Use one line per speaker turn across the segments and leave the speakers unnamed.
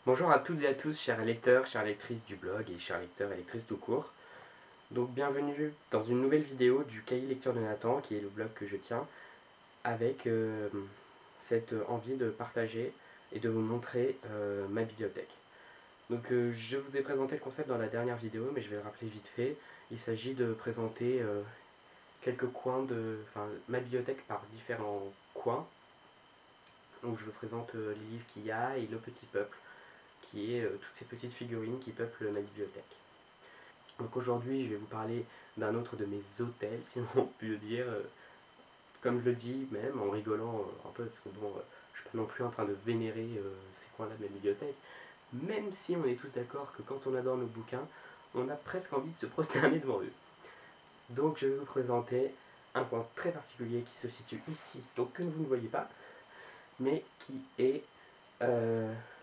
Bonjour à toutes et à tous, chers lecteurs, chères lectrices du blog et chers lecteurs et lectrices tout court. Donc bienvenue dans une nouvelle vidéo du cahier lecture de Nathan, qui est le blog que je tiens, avec cette envie de partager et de vous montrer ma bibliothèque. Donc je vous ai présenté le concept dans la dernière vidéo, mais je vais le rappeler vite fait. Il s'agit de présenter quelques coins ma bibliothèque par différents coins, où je vous présente les livres qu'il y a et le petit peuple, qui est toutes ces petites figurines qui peuplent ma bibliothèque. Donc aujourd'hui, je vais vous parler d'un autre de mes hôtels, si on peut le dire, comme je le dis même, en rigolant un peu, parce que bon, je suis pas non plus en train de vénérer ces coins-là de ma bibliothèque, même si on est tous d'accord que quand on adore nos bouquins, on a presque envie de se prosterner devant eux. Donc je vais vous présenter un coin très particulier qui se situe ici, donc que vous ne voyez pas, mais qui est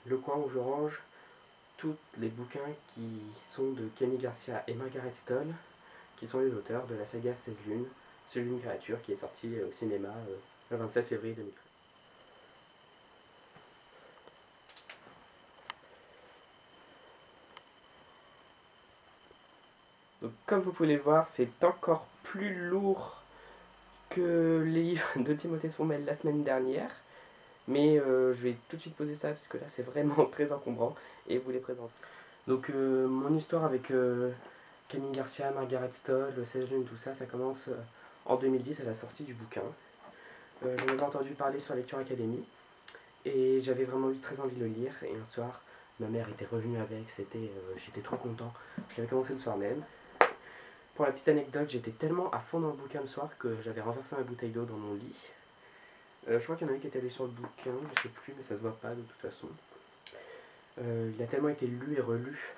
le coin où je range tous les bouquins qui sont de Kenny Garcia et Margaret Stoll, qui sont les auteurs de la saga 16 lunes, 16 lunes créature, qui est sortie au cinéma le 27 février 2013. Donc, comme vous pouvez le voir, c'est encore plus lourd que les livres de Timothée Fourmel la semaine dernière. Mais je vais tout de suite poser ça, parce que là c'est vraiment très encombrant, et vous les présenter. Donc mon histoire avec Kenny Garcia, Margaret Stoll, 16 lunes, tout ça, ça commence en 2010 à la sortie du bouquin. J'en avais entendu parler sur Lecture Academy, et j'avais vraiment eu très envie de le lire, et un soir, ma mère était revenue avec, j'étais trop content, je l'avais commencé le soir même. Pour la petite anecdote, j'étais tellement à fond dans le bouquin le soir que j'avais renversé ma bouteille d'eau dans mon lit. Je crois qu'il y en a un qui est allé sur le bouquin, je sais plus, mais ça se voit pas de toute façon. Il a tellement été lu et relu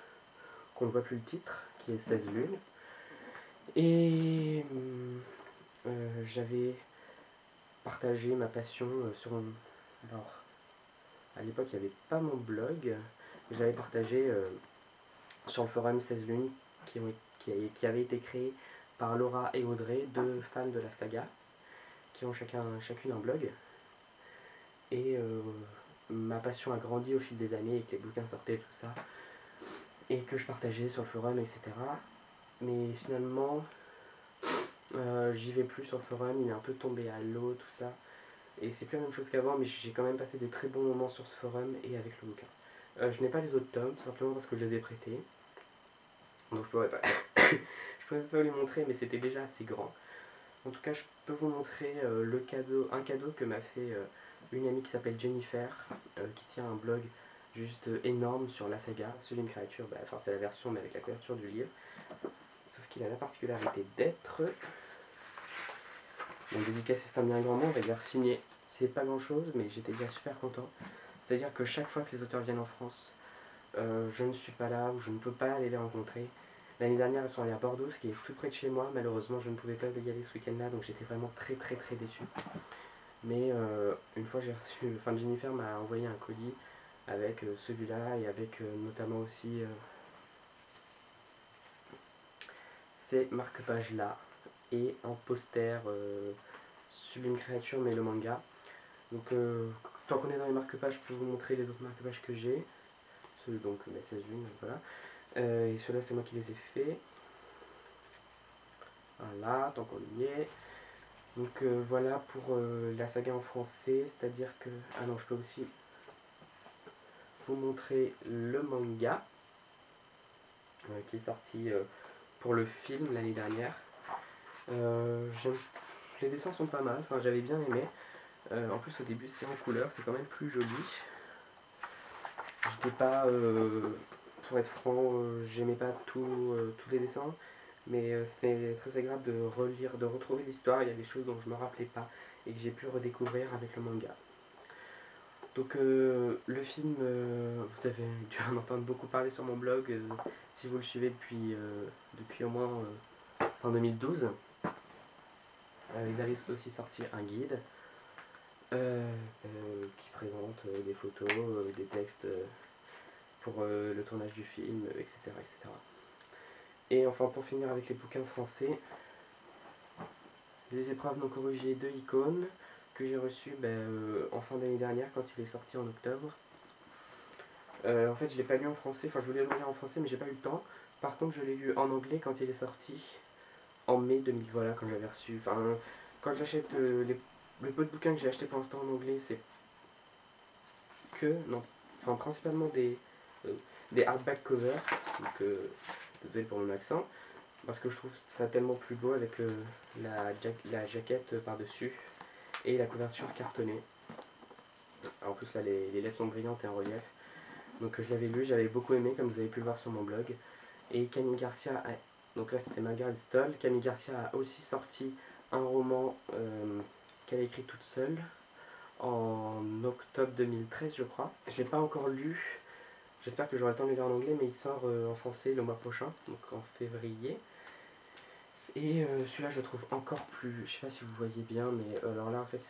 qu'on ne voit plus le titre, qui est 16 lunes. Et j'avais partagé ma passion sur... Alors, à l'époque, il n'y avait pas mon blog. J'avais partagé sur le forum 16 lunes qui avait été créé par Laura et Audrey, deux fans de la saga, qui ont chacune un blog. Et ma passion a grandi au fil des années, et que les bouquins sortaient, tout ça, et que je partageais sur le forum, etc. Mais finalement, j'y vais plus sur le forum, il est un peu tombé à l'eau, tout ça. Et c'est plus la même chose qu'avant, mais j'ai quand même passé de très bons moments sur ce forum et avec le bouquin. Je n'ai pas les autres tomes, simplement parce que je les ai prêtés. Donc je pourrais pas, je pourrais pas les montrer, mais c'était déjà assez grand. En tout cas, je peux vous montrer un cadeau que m'a fait une amie qui s'appelle Jennifer, qui tient un blog juste énorme sur la saga. Celui d'une créature, enfin c'est la version mais avec la couverture du livre. Sauf qu'il a la particularité d'être... Mon dédicacé c'est un bien grand mot, on va dire signé. C'est pas grand chose, mais j'étais déjà super content. C'est-à-dire que chaque fois que les auteurs viennent en France, je ne suis pas là ou je ne peux pas aller les rencontrer. L'année dernière, elles sont allées à Bordeaux, ce qui est tout près de chez moi. Malheureusement, je ne pouvais pas y aller ce week-end-là, donc j'étais vraiment très déçu. Mais une fois, j'ai reçu... Enfin, Jennifer m'a envoyé un colis avec celui-là et avec notamment aussi ces marque-pages-là et un poster Sublime Créature, mais le manga. Donc, tant qu'on est dans les marque-pages, je peux vous montrer les autres marque-pages que j'ai. Ceux, donc, 16 lunes, voilà. Et ceux-là, c'est moi qui les ai faits. Voilà, tant qu'on y est. Donc voilà pour la saga en français, c'est-à-dire que... Ah non, je peux aussi vous montrer le manga qui est sorti pour le film l'année dernière. Les dessins sont pas mal, enfin, j'avais bien aimé. En plus au début c'est en couleur, c'est quand même plus joli. J'étais pas, pour être franc, j'aimais pas tous les dessins, mais c'était très agréable de relire, de retrouver l'histoire. Il y a des choses dont je me rappelais pas et que j'ai pu redécouvrir avec le manga. Donc le film, vous avez dû en entendre beaucoup parler sur mon blog si vous le suivez depuis au moins fin 2012. Ils avaient aussi sorti un guide qui présente des photos, des textes pour le tournage du film, etc., etc. Et enfin pour finir avec les bouquins français, les épreuves non corrigées de Icône que j'ai reçu en fin d'année dernière quand il est sorti en octobre. En fait, je l'ai pas lu en français, enfin je voulais le lire en français mais j'ai pas eu le temps. Par contre, je l'ai lu en anglais quand il est sorti, en mai 2000, voilà, quand j'avais reçu. Enfin, quand j'achète le peu de bouquins que j'ai acheté pour l'instant en anglais, c'est non, enfin principalement des hardback covers, donc désolé pour mon accent, parce que je trouve ça tellement plus beau avec la jaquette par-dessus et la couverture cartonnée. Alors, en plus là les lettres sont brillantes et en relief. Donc je l'avais lu, j'avais beaucoup aimé comme vous avez pu le voir sur mon blog. Et Camille Garcia, donc là c'était Margaret Stoll. Camille Garcia a aussi sorti un roman qu'elle a écrit toute seule en octobre 2013 je crois. Je ne l'ai pas encore lu, j'espère que j'aurai le temps de le lire en anglais, mais il sort en français le mois prochain, donc en février. Et celui-là je le trouve encore plus, je sais pas si vous voyez bien, mais alors là en fait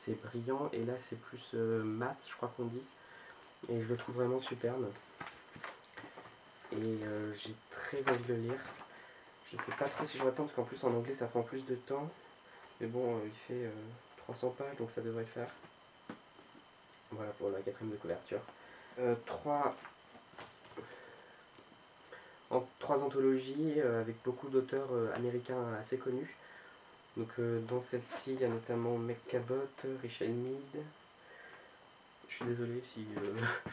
c'est brillant et là c'est plus mat je crois qu'on dit. Et je le trouve vraiment superbe. Et j'ai très envie de le lire. Je sais pas trop si j'aurai le temps parce qu'en plus en anglais ça prend plus de temps. Mais bon, il fait 300 pages donc ça devrait le faire. Voilà pour la quatrième de couverture. Trois anthologies avec beaucoup d'auteurs américains assez connus. Donc dans celle-ci il y a notamment Meg Cabot, Richelle Mead. Je suis désolé si je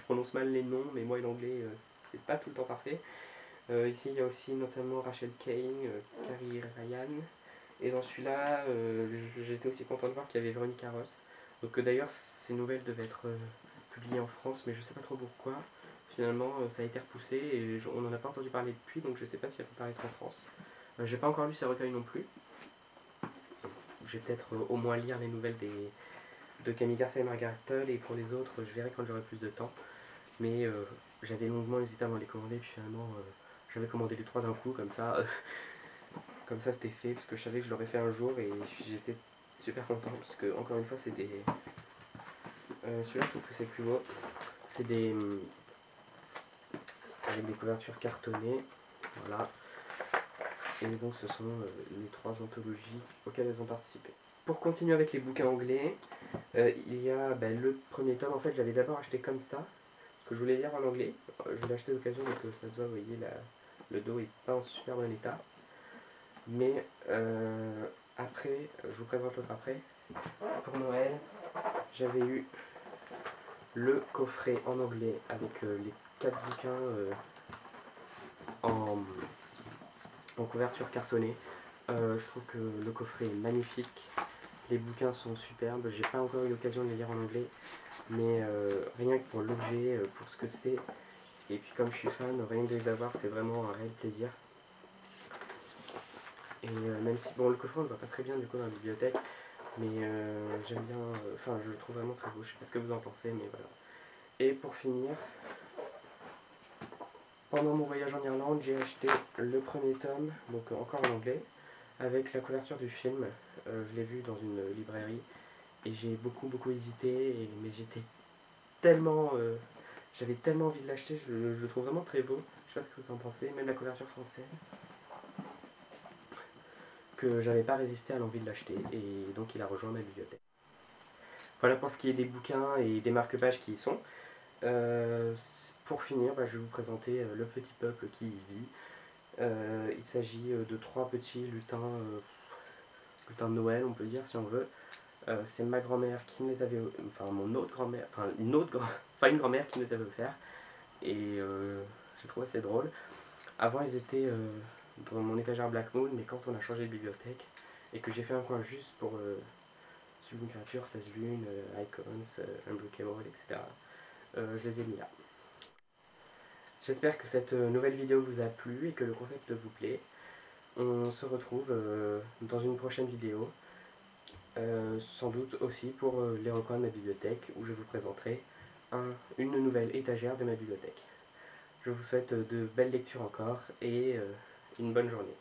prononce mal les noms, mais moi l'anglais c'est pas tout le temps parfait. Ici il y a aussi notamment Rachel Kane, Carrie Ryan. Et dans celui-là, j'étais aussi content de voir qu'il y avait Véronica Ross. Donc d'ailleurs ces nouvelles devaient être publiées en France, mais je sais pas trop pourquoi. Finalement ça a été repoussé et on n'en a pas entendu parler depuis, donc je sais pas si elle peut paraître en France. J'ai pas encore lu ces recueils non plus. Je vais peut-être au moins lire les nouvelles de Camille Garcia et Margaret Stoll, et pour les autres je verrai quand j'aurai plus de temps. Mais j'avais longuement hésité avant de les commander, puis finalement j'avais commandé les trois d'un coup, comme ça c'était fait, parce que je savais que je l'aurais fait un jour, et j'étais super content, parce que encore une fois c'est des... celui-là je trouve que c'est plus beau, c'est des... avec des couvertures cartonnées, voilà. Et donc ce sont les trois anthologies auxquelles elles ont participé. Pour continuer avec les bouquins anglais, il y a le premier tome. En fait, j'avais d'abord acheté comme ça, parce que je voulais lire en anglais. Je l'ai acheté d'occasion, donc ça se voit, vous voyez, le dos est pas en super bon état. Mais après, je vous présente l'autre après. Pour Noël, j'avais eu le coffret en anglais avec les 4 bouquins en couverture cartonnée. Je trouve que le coffret est magnifique. Les bouquins sont superbes. J'ai pas encore eu l'occasion de les lire en anglais, mais rien que pour l'objet, pour ce que c'est, et puis comme je suis fan, rien que de les avoir, c'est vraiment un réel plaisir. Et même si, bon, le coffret on ne voit pas très bien du coup dans la bibliothèque, mais j'aime bien, enfin je le trouve vraiment très beau. Je sais pas ce que vous en pensez, mais voilà. Et pour finir, pendant mon voyage en Irlande, j'ai acheté le premier tome, donc encore en anglais, avec la couverture du film. Je l'ai vu dans une librairie et j'ai beaucoup hésité, mais j'étais tellement... j'avais tellement envie de l'acheter, je le trouve vraiment très beau. Je sais pas ce que vous en pensez, même la couverture française, que j'avais pas résisté à l'envie de l'acheter, et donc il a rejoint ma bibliothèque. Voilà pour ce qui est des bouquins et des marque-pages qui y sont. Pour finir, je vais vous présenter le petit peuple qui y vit. Il s'agit de trois petits lutins, lutins de Noël, on peut dire si on veut. C'est ma grand-mère qui me les avait, enfin mon autre grand-mère, enfin une grand-mère qui me les avait offerts, et j'ai trouvé assez drôle. Avant ils étaent dans mon étagère Black Moon, mais quand on a changé de bibliothèque et que j'ai fait un coin juste pour Sublime Créature, 16 lunes, Icons, Unbreakable, etc., je les ai mis là. J'espère que cette nouvelle vidéo vous a plu et que le concept vous plaît. On se retrouve dans une prochaine vidéo, sans doute aussi pour les recoins de ma bibliothèque, où je vous présenterai une nouvelle étagère de ma bibliothèque. Je vous souhaite de belles lectures encore et une bonne journée.